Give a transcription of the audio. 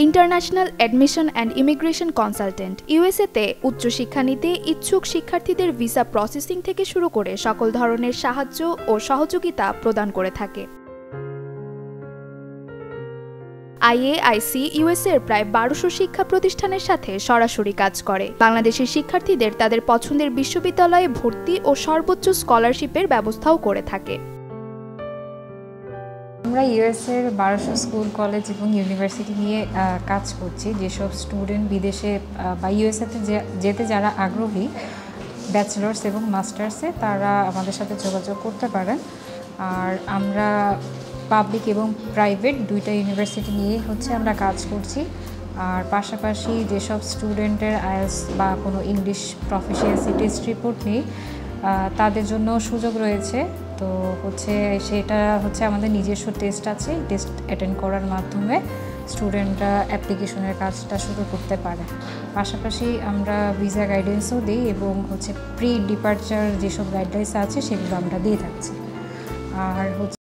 International admission and immigration consultant ইউএসএতে উচ্চশিক্ষা নিতে ইচ্ছুক শিক্ষার্থীদের ভিসা প্রসেসিং থেকে শুরু করে সকল ধরনের সাহায্য ও সহযোগিতা প্রদান করে থাকে। আইএআইসি ইউএসএর প্রায় ১২০০ শিক্ষা প্রতিষ্ঠানের সাথে সরাসরি কাজ করে। বাংলাদেশের শিক্ষার্থীদের তাদের পছন্দের বিশ্ববিদ্যালয়ে ভর্তি ও সর্বোচ্চ স্কলারশিপের ব্যবস্থাও করে থাকে। আমরা ইউএসএর ১২০০ স্কুল, কলেজ এবং ইউনিভার্সিটি নিয়ে কাজ করছি। যেসব স্টুডেন্ট বিদেশে বা ইউএসএতে যেতে যারা আগ্রহী, ব্যাচেলার্স এবং মাস্টার্সে, তারা আমাদের সাথে যোগাযোগ করতে পারেন। আর আমরা পাবলিক এবং প্রাইভেট দুইটা ইউনিভার্সিটি নিয়ে আমরা কাজ করছি। আর পাশাপাশি যেসব স্টুডেন্টের আইএলটিএস বা কোনো ইংলিশ প্রফিশিয়েন্সি টেস্ট রিপোর্ট নেই, তাদের জন্য সুযোগ রয়েছে। তো সেটা আমাদের নিজস্ব টেস্ট আছে। টেস্ট অ্যাটেন্ড করার মাধ্যমে স্টুডেন্টরা অ্যাপ্লিকেশনের কাজটা শুরু করতে পারে। পাশাপাশি আমরা ভিসা গাইডেন্সও দিই এবং প্রি ডিপার্চার যেসব গাইডলাইন্স আছে সেগুলো আমরা দিয়ে থাকছি। আর